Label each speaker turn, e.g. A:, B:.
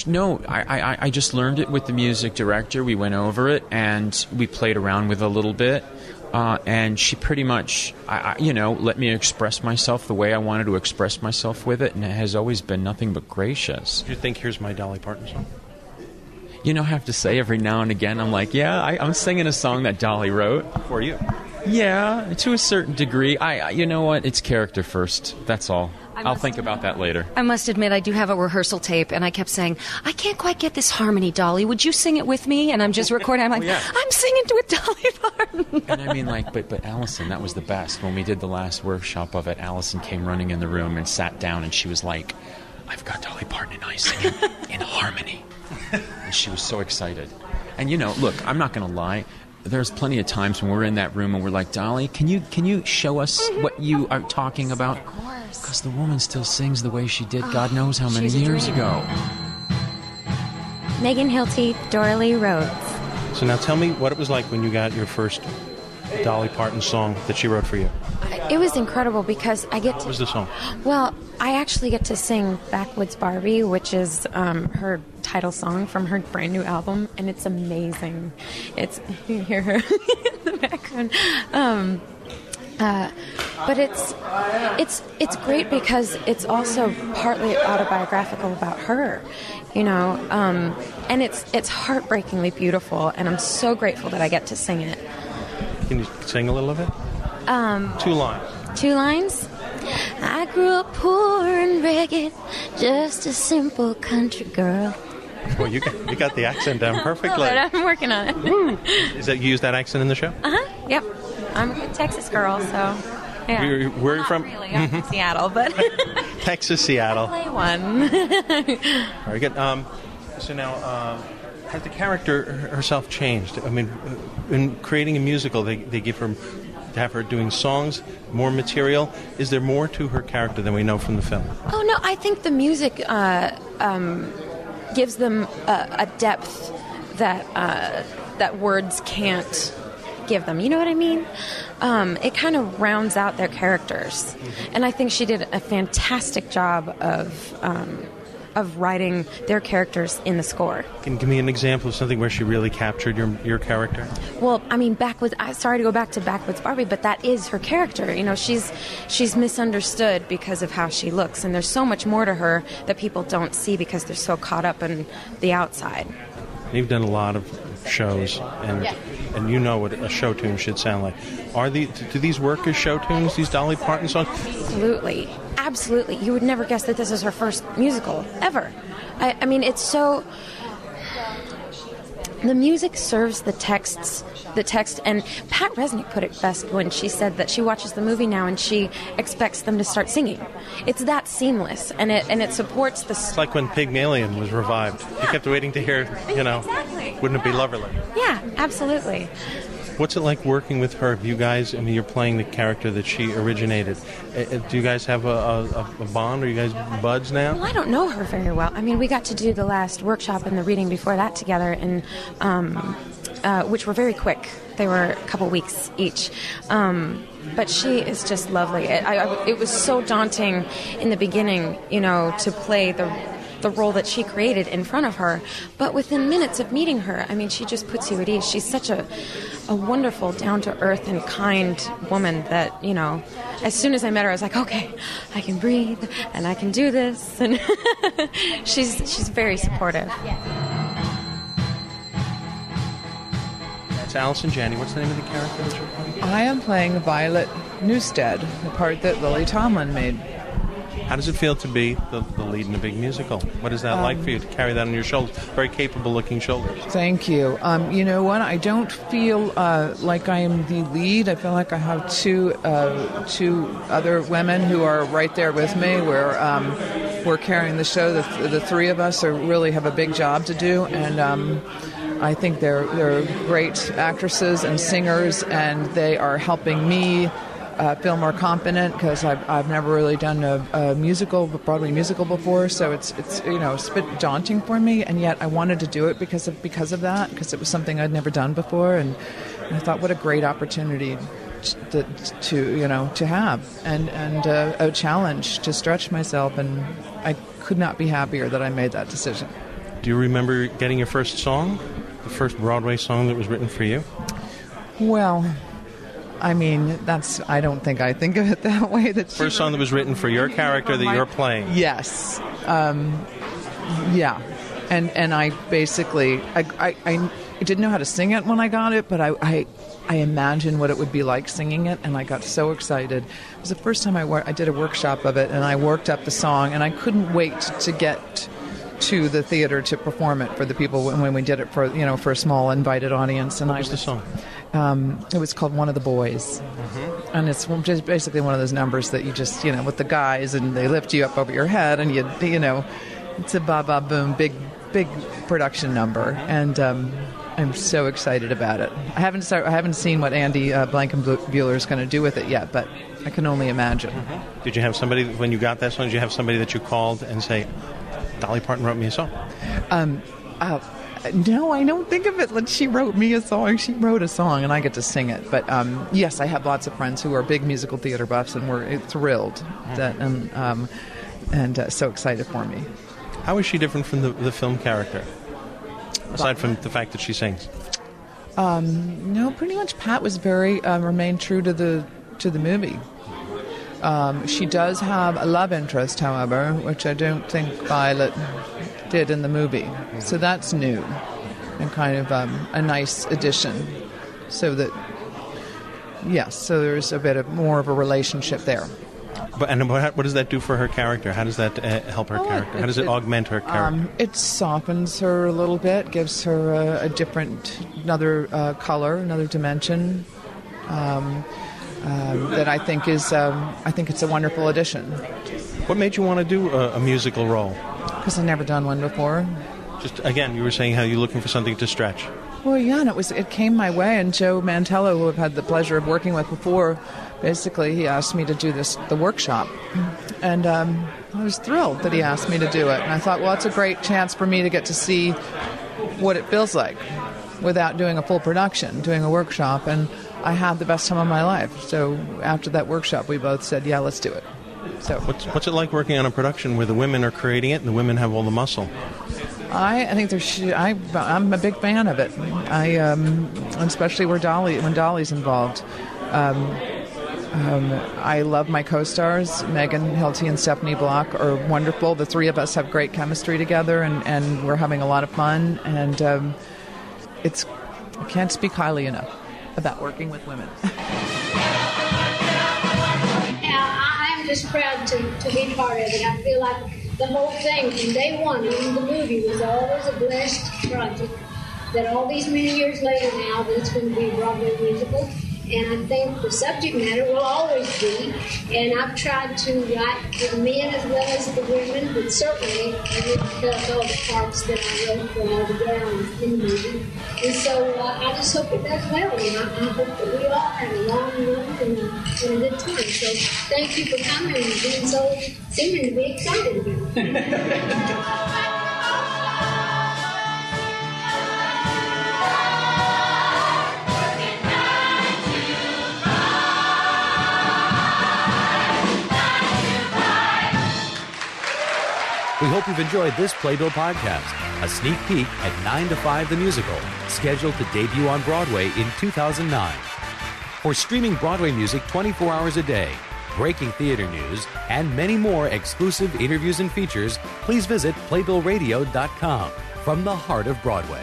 A: No, I just learned it with the music director. We went over it, and we played around with it a little bit. And she pretty much, let me express myself the way I wanted to express myself with it, and it has always been nothing but gracious.
B: Do you think here's my Dolly Parton song?
A: I have to say every now and again, I'm like, I'm singing a song that Dolly wrote.
B: For you?
A: Yeah, to a certain degree. You know what? It's character first. That's all. I'll think about that later.
C: I must admit, I do have a rehearsal tape, and I kept saying, I can't quite get this harmony, Dolly. Would you sing it with me? And I'm just recording. I'm like, I'm singing to a Dolly Parton.
A: And I mean, but Allison, that was the best. When we did the last workshop of it, Allison came running in the room and sat down, and she was like, I've got Dolly Parton and I singing in harmony. And she was so excited. And, look, I'm not going to lie. There's plenty of times when we're in that room and we're like, Dolly, can you show us what you are talking about?
C: Of course.
A: Because the woman still sings the way she did God knows how many years ago.
D: Megan Hilty, Dorley Rhodes.
B: So now tell me what it was like when you got your first Dolly Parton song that she wrote for you.
D: It was incredible because I get to...
B: What was the song?
D: Well, I actually get to sing Backwoods Barbie, which is her title song from her brand new album, and it's amazing. You can hear her in the background. But it's great because it's also partly autobiographical about her, and it's heartbreakingly beautiful, and I'm so grateful that I get to sing it.
B: Can you sing a little of it? 2 lines.
D: 2 lines? I grew up poor and ragged, just a simple country girl.
B: Well, you got the accent down perfectly.
D: Oh, I'm working on it.
B: Is that you use that accent in the show?
D: Yep. I'm a Texas girl, so yeah.
B: Where are you from?
D: Really, I'm from Seattle, but
B: Texas, Seattle.
D: I play one.
B: Very good. So now, has the character herself changed? I mean, in creating a musical, they have her doing songs, more material. Is there more to her character than we know from the film?
D: Oh no, I think the music gives them a depth that words can't give them. You know what I mean? It kind of rounds out their characters, and I think she did a fantastic job of writing their characters in the score.
B: Can you give me an example of something where she really captured your character?
D: Well, I mean, sorry to go back to Backwoods Barbie, but that is her character. She's misunderstood because of how she looks, and there's so much more to her that people don't see because they're so caught up in the outside.
B: You've done a lot of shows, and you know what a show tune should sound like. Do these work as show tunes, these Dolly Parton songs?
D: Absolutely. You would never guess that this is her first musical, ever. I mean, it's so... The music serves the text, and Pat Resnick put it best when she said that she watches the movie now and she expects them to start singing. It's that seamless, and it supports the...
B: It's like when Pygmalion was revived. You kept waiting to hear,
D: Exactly.
B: Wouldn't it be lovely?
D: Yeah, absolutely.
B: What's it like working with her? You guys, I mean, you're playing the character that she originated. Do you guys have a bond? Are you guys buds now?
D: Well, I don't know her very well. I mean, we got to do the last workshop and the reading before that together, and which were very quick. They were a couple weeks each. But she is just lovely. It was so daunting in the beginning, to play the role that she created in front of her. But within minutes of meeting her, I mean, she just puts you at ease. She's such a wonderful, down-to-earth and kind woman that, as soon as I met her, I was like, okay, I can breathe and I can do this. And she's very supportive.
B: It's Allison Janney. What's the name of the character that you're playing?
E: I am playing Violet Newstead, the part that Lily Tomlin made.
B: How does it feel to be the lead in a big musical? What is that like for you to carry that on your shoulders? Very capable-looking shoulders.
E: Thank you. You know what? I don't feel like I am the lead. I feel like I have two other women who are right there with me. We're carrying the show. The three of us really have a big job to do, and I think they're great actresses and singers, and they are helping me feel more confident because I've never really done a Broadway musical before, so it's a bit daunting for me, and yet I wanted to do it because of that, because it was something I'd never done before, and I thought what a great opportunity to have and a challenge to stretch myself, and I could not be happier that I made that decision.
B: Do you remember getting your first song? The first Broadway song that was written for you?
E: Well, I mean, I don't think I think of it that way.
B: First song that was written for your character that you're playing.
E: Yes. Yeah. And I basically, I didn't know how to sing it when I got it, but I imagined what it would be like singing it, and I got so excited. It was the first time I did a workshop of it, and I worked up the song, and I couldn't wait to get to the theater to perform it for the people when we did it for a small invited audience. And
B: what was the song?
E: It was called One of the Boys. Mm-hmm. And it's just basically one of those numbers that you just, with the guys, and they lift you up over your head, and it's a ba-ba-boom, big production number. And I'm so excited about it. I haven't seen what Andy Blankenbuehler is going to do with it yet, but I can only imagine.
B: Mm-hmm. Did you have somebody, when you got that song, did you have somebody that you called and say, Dolly Parton wrote me a song?
E: No, I don't think of it like she wrote me a song. She wrote a song, and I get to sing it. But yes, I have lots of friends who are big musical theater buffs, and were thrilled that and so excited for me.
B: How is she different from the film character, aside from the fact that she sings?
E: No, pretty much. Pat was very remained true to the movie. She does have a love interest, however, which I don't think Violet did in the movie. So that's new and kind of a nice addition. So that, yes, so there's a bit more of a relationship there.
B: And what does that do for her character? How does that help her character? How does it augment her character?
E: It softens her a little bit, gives her another color, another dimension. That I think is, I think it's a wonderful addition.
B: What made you want to do a musical role?
E: Because I've never done one before.
B: Just again, you were saying how you're looking for something to stretch.
E: Well, yeah, and it came my way, and Joe Mantello, who I've had the pleasure of working with before, basically he asked me to do the workshop, and I was thrilled that he asked me to do it. And I thought, well, it's a great chance for me to get to see what it feels like without doing a full production, doing a workshop, and I had the best time of my life. So after that workshop, we both said, yeah, let's do it. So
B: what's it like working on a production where the women are creating it and the women have all the muscle?
E: I think I'm a big fan of it. Especially when Dolly's involved. I love my co-stars. Megan Hilty and Stephanie Block are wonderful. The three of us have great chemistry together, and we're having a lot of fun. And I can't speak highly enough about working with women.
F: I'm just proud to be part of it. I feel like the whole thing from day one, even the movie, was always a blessed project. That all these many years later now, that it's going to be a Broadway musical. And I think the subject matter will always be. And I've tried to write for the men as well as the women, but certainly I didn't cut all the parts that I wrote for all the gals in the movie. And so I just hope it does well. And I hope that we all have a long run and a good time. So thank you for coming and being seeming to be excited about it.
G: We hope you've enjoyed this Playbill podcast, a sneak peek at 9 to 5 the musical, scheduled to debut on Broadway in 2009. For streaming Broadway music 24 hours a day, breaking theater news, and many more exclusive interviews and features, please visit playbillradio.com from the heart of Broadway.